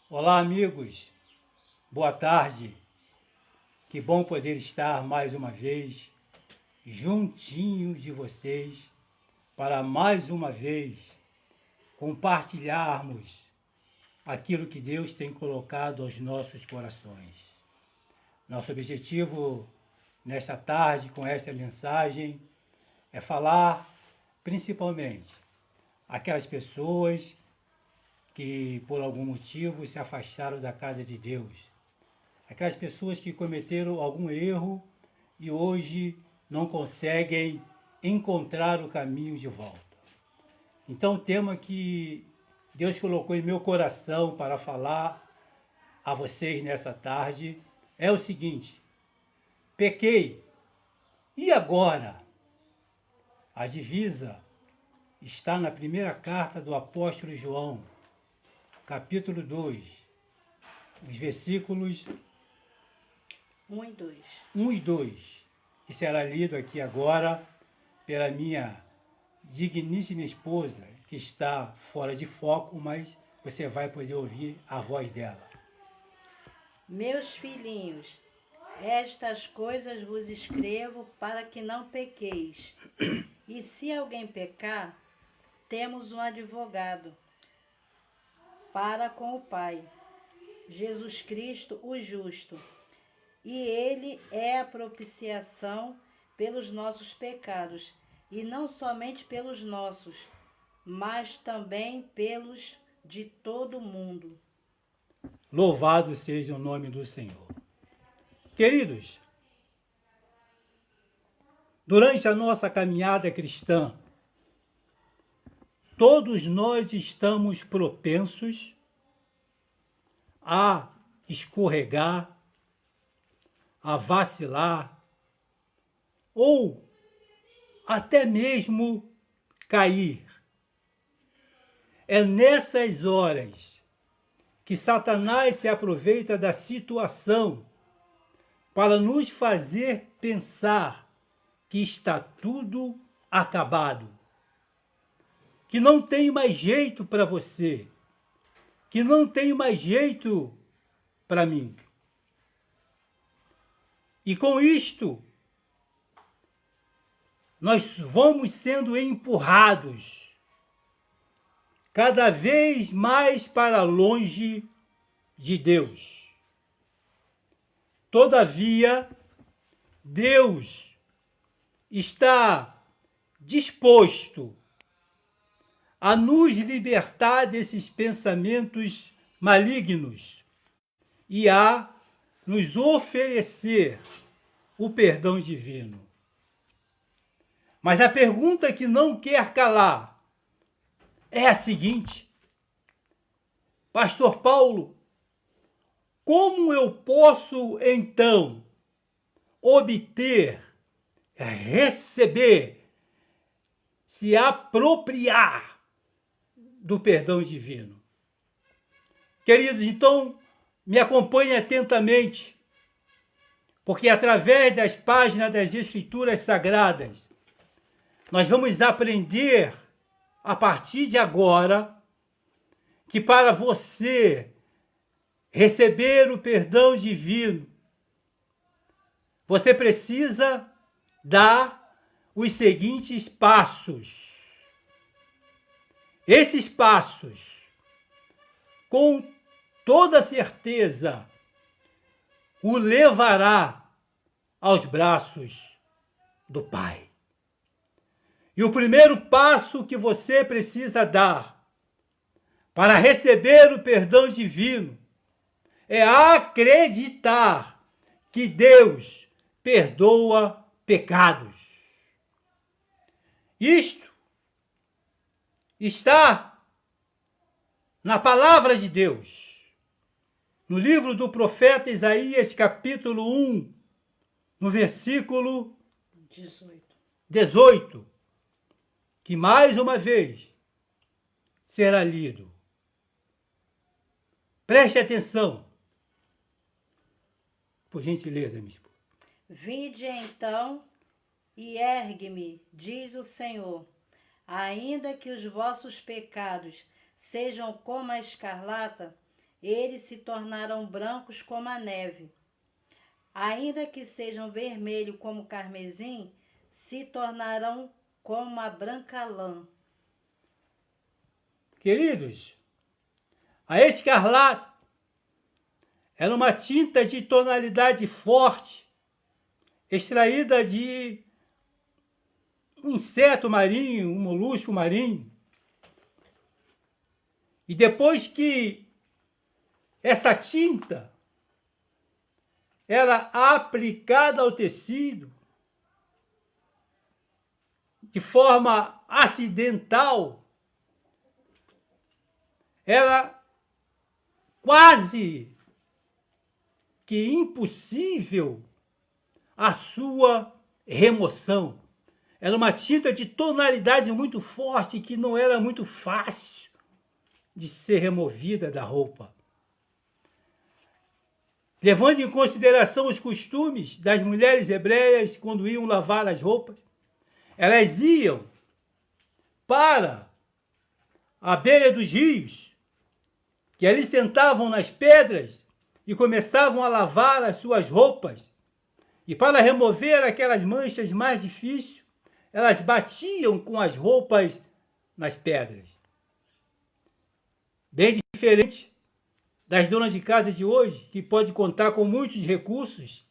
Olá, amigos. Boa tarde. Que bom poder estar mais uma vez juntinho de vocês para mais uma vez compartilharmos aquilo que Deus tem colocado aos nossos corações. Nosso objetivo nesta tarde com esta mensagem é falar principalmente aquelas pessoas que por algum motivo se afastaram da casa de Deus. Aquelas pessoas que cometeram algum erro e hoje não conseguem encontrar o caminho de volta. Então o tema que Deus colocou em meu coração para falar a vocês nessa tarde é o seguinte: pequei, e agora? A divisa está na primeira carta do apóstolo João, capítulo 2, os versículos 1 e 2, que será lido aqui agora pela minha digníssima esposa, que está fora de foco, mas você vai poder ouvir a voz dela. Meus filhinhos, estas coisas vos escrevo para que não pequeis. E se alguém pecar, temos um advogado para com o Pai, Jesus Cristo, o justo. E ele é a propiciação pelos nossos pecados, e não somente pelos nossos, mas também pelos de todo o mundo. Louvado seja o nome do Senhor. Queridos, durante a nossa caminhada cristã, todos nós estamos propensos a escorregar, a vacilar ou até mesmo cair. É nessas horas que Satanás se aproveita da situação para nos fazer pensar que está tudo acabado, que não tem mais jeito para você, que não tem mais jeito para mim. E com isto, nós vamos sendo empurrados cada vez mais para longe de Deus. Todavia, Deus está disposto a nos libertar desses pensamentos malignos e a nos oferecer o perdão divino. Mas a pergunta que não quer calar é a seguinte: Pastor Paulo, como eu posso então obter, receber, se apropriar do perdão divino? Queridos, então me acompanhe atentamente, porque através das páginas das Escrituras Sagradas, nós vamos aprender a partir de agora que para você receber o perdão divino, você precisa dar os seguintes passos. Esses passos, com toda certeza, o levará aos braços do Pai. E o primeiro passo que você precisa dar para receber o perdão divino é acreditar que Deus perdoa pecados. Isto está na palavra de Deus, no livro do profeta Isaías, capítulo 1, no versículo 18, que mais uma vez será lido. Preste atenção, por gentileza, minha esposa. Vinde então e ergue-me, diz o Senhor, ainda que os vossos pecados sejam como a escarlata, eles se tornarão brancos como a neve. Ainda que sejam vermelhos como carmesim, se tornarão como a branca lã. Queridos, a escarlate era uma tinta de tonalidade forte, extraída de um inseto marinho, um molusco marinho. E depois que essa tinta era aplicada ao tecido de forma acidental, era quase que impossível a sua remoção. Era uma tinta de tonalidade muito forte que não era muito fácil de ser removida da roupa. Levando em consideração os costumes das mulheres hebreias quando iam lavar as roupas, elas iam para a beira dos rios, que ali sentavam nas pedras e começavam a lavar as suas roupas. E para remover aquelas manchas mais difíceis, elas batiam com as roupas nas pedras. Bem diferente das donas de casa de hoje, que pode contar com muitos recursos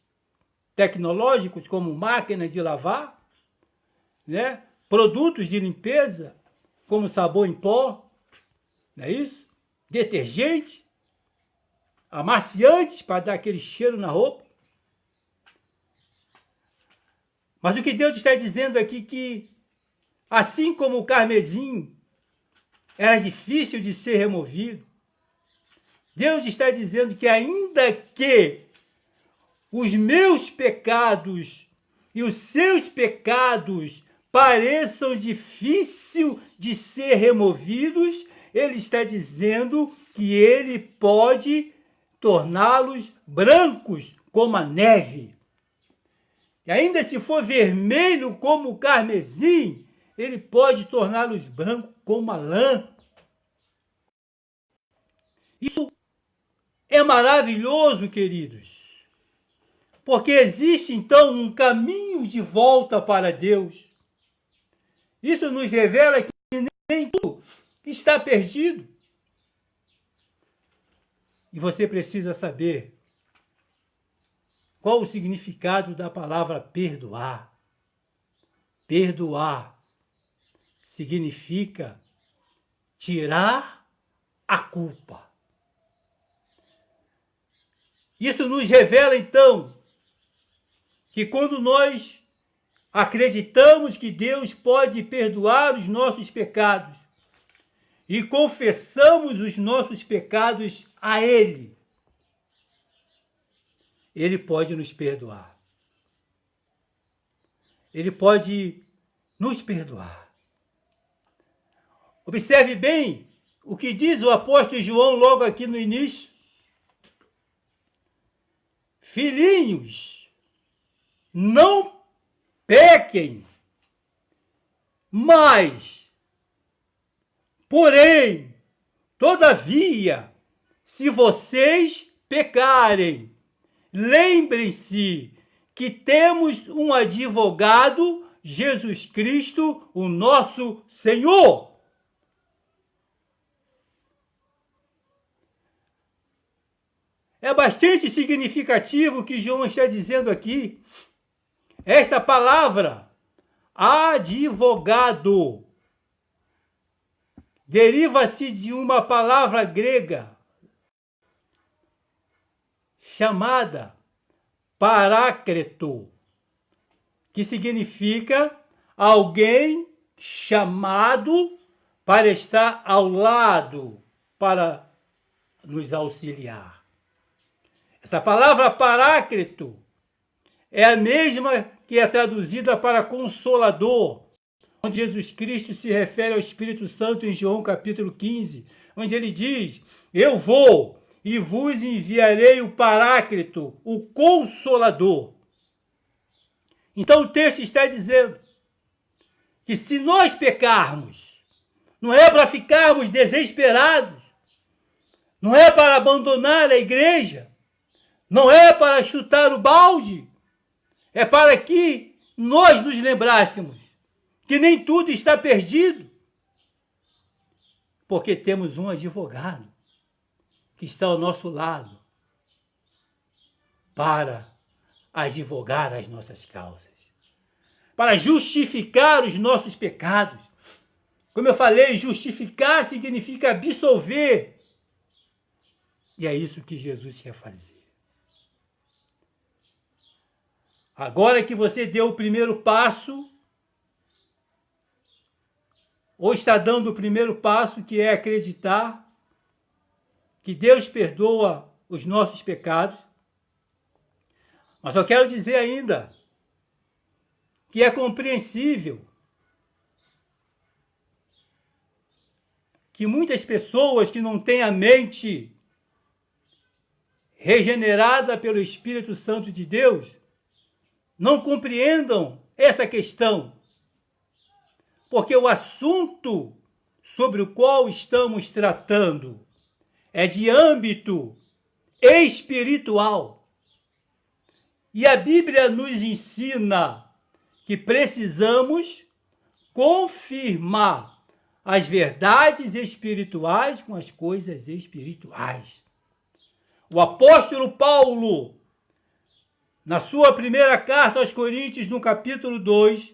tecnológicos, como máquinas de lavar, né? Produtos de limpeza, como sabão em pó, não é isso? Detergente, amaciantes para dar aquele cheiro na roupa. Mas o que Deus está dizendo aqui que, assim como o carmesim era difícil de ser removido, Deus está dizendo que ainda que os meus pecados e os seus pecados pareçam difíceis de ser removidos, Ele está dizendo que Ele pode torná-los brancos como a neve. E ainda se for vermelho como o carmesim, Ele pode torná-los brancos como a lã. Isso é maravilhoso, queridos, porque existe então um caminho de volta para Deus. Isso nos revela que nem tudo está perdido. E você precisa saber qual o significado da palavra perdoar. Perdoar significa tirar a culpa. Isso nos revela, então, que quando nós acreditamos que Deus pode perdoar os nossos pecados e confessamos os nossos pecados a Ele, Ele pode nos perdoar. Ele pode nos perdoar. Observe bem o que diz o apóstolo João logo aqui no início. Filhinhos, não pequem, mas, porém, todavia, se vocês pecarem, lembrem-se que temos um advogado, Jesus Cristo, o nosso Senhor. É bastante significativo o que João está dizendo aqui. Esta palavra, advogado, deriva-se de uma palavra grega chamada paráclito, que significa alguém chamado para estar ao lado, para nos auxiliar. Essa palavra paráclito é a mesma que é traduzida para consolador, onde Jesus Cristo se refere ao Espírito Santo em João capítulo 15, onde ele diz: eu vou e vos enviarei o paráclito, o consolador. Então o texto está dizendo que se nós pecarmos, não é para ficarmos desesperados, não é para abandonar a igreja, não é para chutar o balde, é para que nós nos lembrássemos que nem tudo está perdido, porque temos um advogado que está ao nosso lado para advogar as nossas causas, para justificar os nossos pecados. Como eu falei, justificar significa absolver. E é isso que Jesus quer fazer. Agora que você deu o primeiro passo, ou está dando o primeiro passo, que é acreditar que Deus perdoa os nossos pecados, mas eu quero dizer ainda que é compreensível que muitas pessoas que não têm a mente regenerada pelo Espírito Santo de Deus não compreendam essa questão, porque o assunto sobre o qual estamos tratando é de âmbito espiritual. E a Bíblia nos ensina que precisamos confirmar as verdades espirituais com as coisas espirituais. O apóstolo Paulo, na sua primeira carta aos Coríntios, no capítulo 2,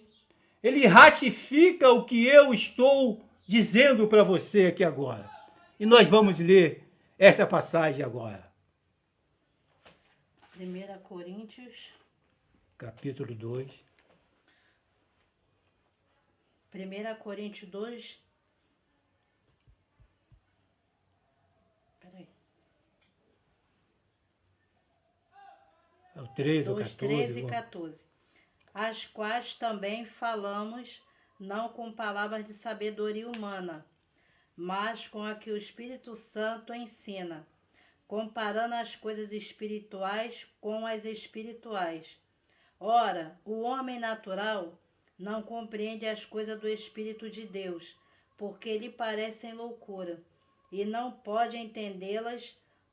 ele ratifica o que eu estou dizendo para você aqui agora. E nós vamos ler esta passagem agora. 1 Coríntios, capítulo 2. 1 Coríntios 2. Peraí. É o 13 ou 2, 14. 13 e 14. As quais também falamos, não com palavras de sabedoria humana, mas com a que o Espírito Santo ensina, comparando as coisas espirituais com as espirituais. Ora, o homem natural não compreende as coisas do Espírito de Deus, porque lhe parecem loucura, e não pode entendê-las,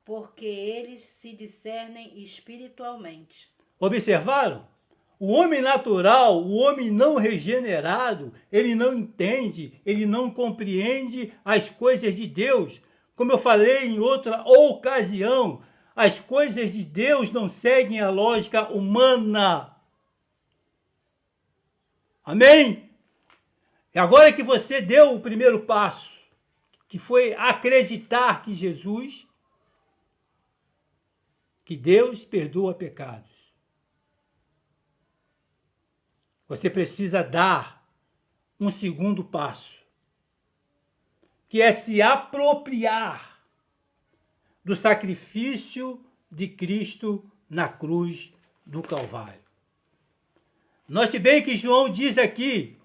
porque eles se discernem espiritualmente. Observaram? O homem natural, o homem não regenerado, ele não entende, ele não compreende as coisas de Deus. Como eu falei em outra ocasião, as coisas de Deus não seguem a lógica humana. Amém? E agora que você deu o primeiro passo, que foi acreditar que Jesus, que Deus perdoa pecados, você precisa dar um segundo passo, que é se apropriar do sacrifício de Cristo na cruz do Calvário. Note bem que João diz aqui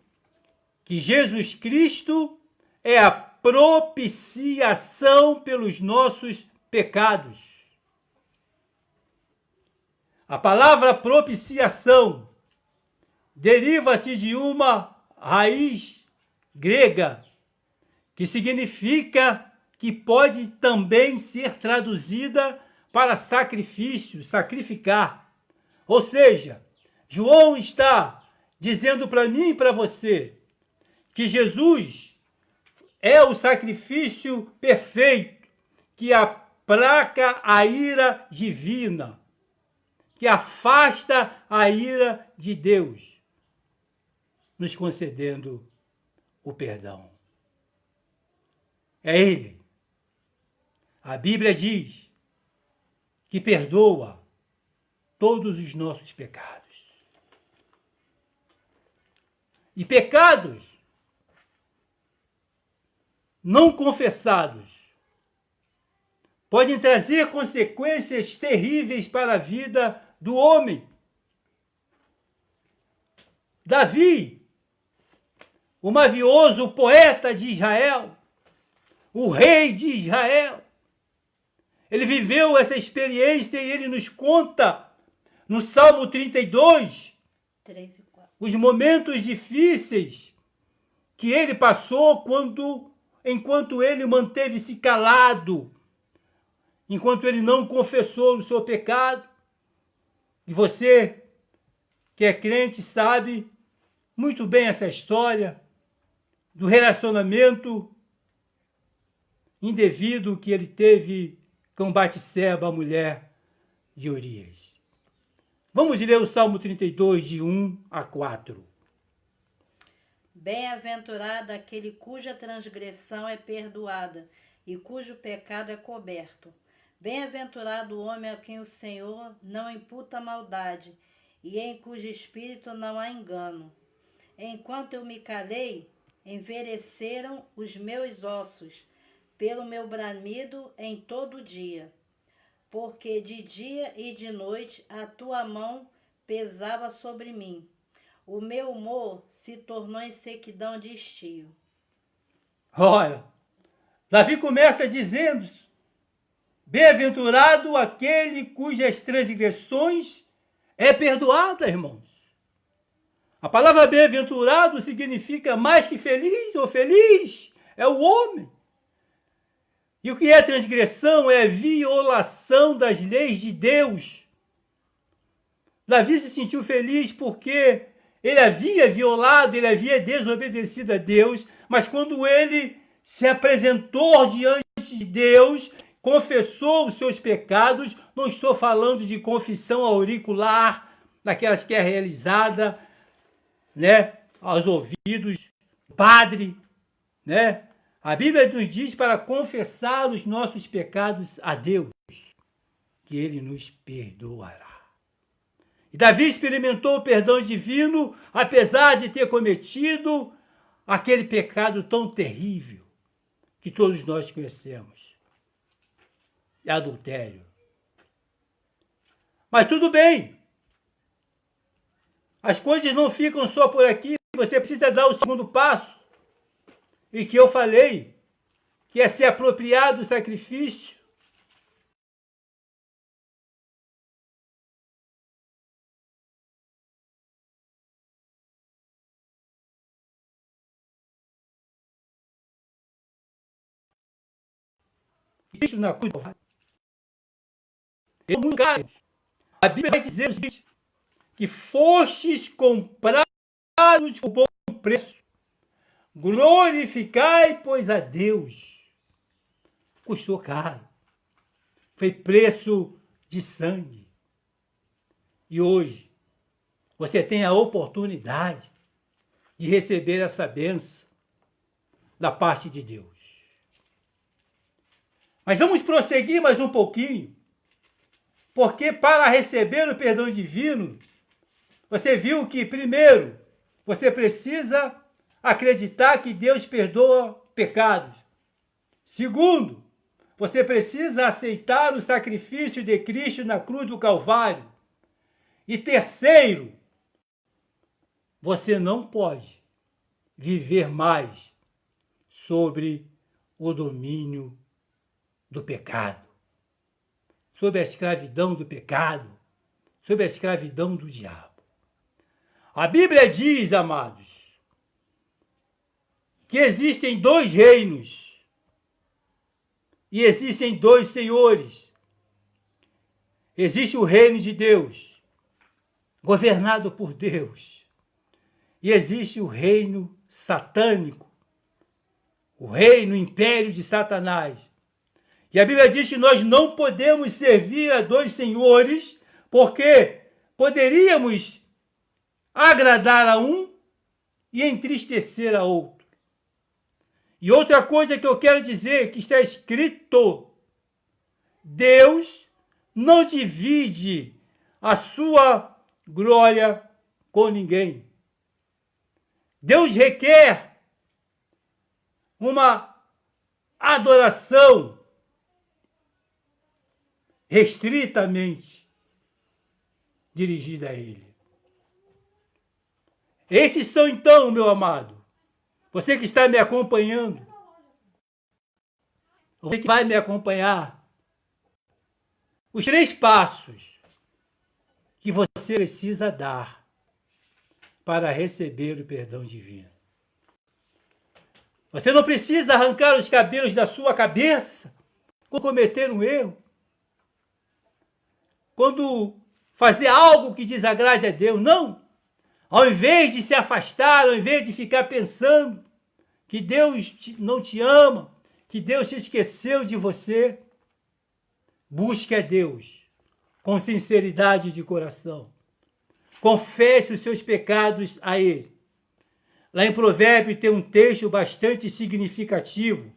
que Jesus Cristo é a propiciação pelos nossos pecados. A palavra propiciação deriva-se de uma raiz grega que significa que pode também ser traduzida para sacrifício, sacrificar. Ou seja, João está dizendo para mim e para você que Jesus é o sacrifício perfeito que aplaca a ira divina, que afasta a ira de Deus, nos concedendo o perdão. É Ele. A Bíblia diz que perdoa todos os nossos pecados. E pecados não confessados podem trazer consequências terríveis para a vida do homem. Davi, o mavioso poeta de Israel, o rei de Israel, ele viveu essa experiência e ele nos conta no Salmo 32, 3 e 4. os momentos difíceis que ele passou enquanto ele manteve-se calado enquanto ele não confessou o seu pecado. E você, que é crente, sabe muito bem essa história do relacionamento indevido que ele teve com Batseba, a mulher de Urias. Vamos ler o Salmo 32, de 1 a 4. Bem-aventurado aquele cuja transgressão é perdoada e cujo pecado é coberto. Bem-aventurado o homem a quem o Senhor não imputa maldade e em cujo espírito não há engano. Enquanto eu me calei, envelheceram os meus ossos, pelo meu bramido em todo dia. Porque de dia e de noite a tua mão pesava sobre mim. O meu humor se tornou em sequidão de estio. Ora, Davi começa dizendo: bem-aventurado aquele cujas transgressões é perdoada, irmãos. A palavra bem-aventurado significa mais que feliz ou feliz, é o homem. E o que é transgressão? É violação das leis de Deus. Davi se sentiu feliz porque ele havia violado, ele havia desobedecido a Deus, mas quando ele se apresentou diante de Deus, confessou os seus pecados, não estou falando de confissão auricular, daquelas que é realizada, aos ouvidos do padre, A Bíblia nos diz para confessar os nossos pecados a Deus, que Ele nos perdoará. E Davi experimentou o perdão divino, apesar de ter cometido aquele pecado tão terrível que todos nós conhecemos. É adultério. Mas tudo bem. As coisas não ficam só por aqui. Você precisa dar o segundo passo. E que eu falei, que é se apropriar do sacrifício. Cristo na cruz. A Bíblia vai dizer o seguinte, que fostes comprados por bom preço. Glorificai, pois, a Deus. Custou caro. Foi preço de sangue. E hoje, você tem a oportunidade de receber essa bênção da parte de Deus. Mas vamos prosseguir mais um pouquinho, porque para receber o perdão divino, você viu que, primeiro, você precisa acreditar que Deus perdoa pecados. Segundo, você precisa aceitar o sacrifício de Cristo na cruz do Calvário. E terceiro, você não pode viver mais sobre o domínio do pecado, sobre a escravidão do pecado, sobre a escravidão do diabo. A Bíblia diz, amados, que existem dois reinos e existem dois senhores. Existe o reino de Deus, governado por Deus, e existe o reino satânico, o reino, o império de Satanás. E a Bíblia diz que nós não podemos servir a dois senhores, porque poderíamos agradar a um e entristecer a outro. E outra coisa que eu quero dizer, que está escrito, Deus não divide a sua glória com ninguém. Deus requer uma adoração restritamente dirigida a Ele. Esses são então, meu amado, você que está me acompanhando, você que vai me acompanhar, os 3 passos que você precisa dar para receber o perdão divino. Você não precisa arrancar os cabelos da sua cabeça quando cometer um erro. quando fazer algo que desagrade a Deus. Não. Ao invés de se afastar, ao invés de ficar pensando que Deus não te ama, que Deus se esqueceu de você, busque a Deus com sinceridade de coração. Confesse os seus pecados a Ele. Lá em Provérbios tem um texto bastante significativo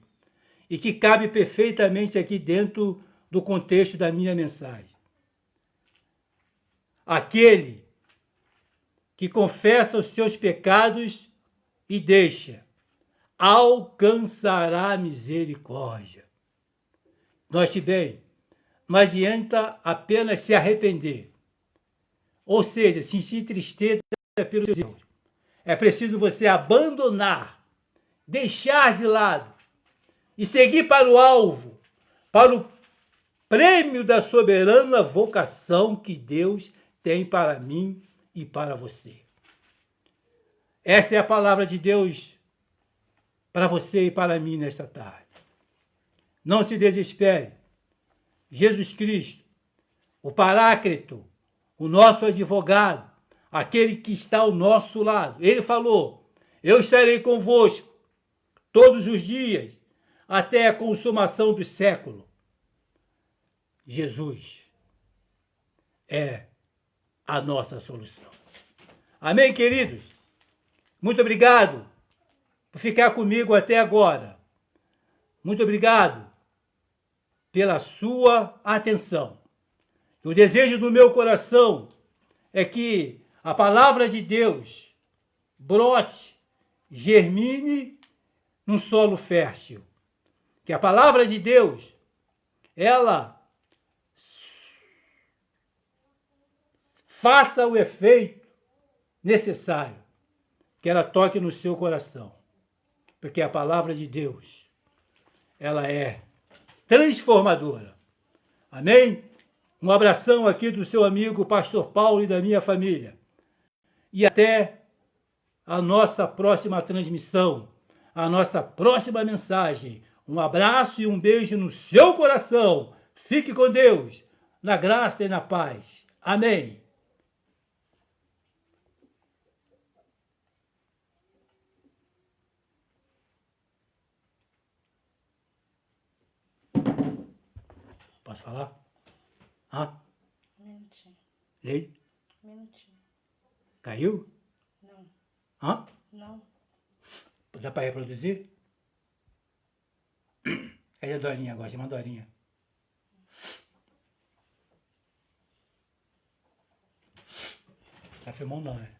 e que cabe perfeitamente aqui dentro do contexto da minha mensagem. Aquele que confessa os seus pecados e deixa, alcançará misericórdia. Note bem, não adianta apenas se arrepender, ou seja, sentir tristeza pelos seus erros. É preciso você abandonar, deixar de lado e seguir para o alvo, para o prêmio da soberana vocação que Deus tem para mim e para você. Essa é a palavra de Deus para você e para mim nesta tarde. Não se desespere. Jesus Cristo, o Paráclito, o nosso advogado, aquele que está ao nosso lado, ele falou: eu estarei convosco todos os dias até a consumação do século. Jesus é a nossa solução. Amém, queridos? Muito obrigado por ficar comigo até agora. Muito obrigado pela sua atenção. O desejo do meu coração é que a palavra de Deus brote, germine num solo fértil. Que a palavra de Deus, ela faça o efeito necessário, que ela toque no seu coração. Porque a palavra de Deus, ela é transformadora. Amém? Um abração aqui do seu amigo Pastor Paulo e da minha família. E até a nossa próxima transmissão, a nossa próxima mensagem. Um abraço e um beijo no seu coração. Fique com Deus, na graça e na paz. Amém. Posso falar? Hã? Minutinho. Lei? Minutinho. Caiu? Não. Hã? Não. Dá para reproduzir? Cadê a Dorinha agora? Chama a Dorinha. Tá filmando não, né?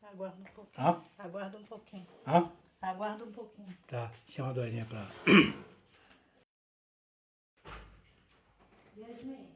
Aguarda um pouquinho. Hã? Aguarda um pouquinho. Hã? Aguarda um pouquinho. Tá, chama a Dorinha pra... Yasmin.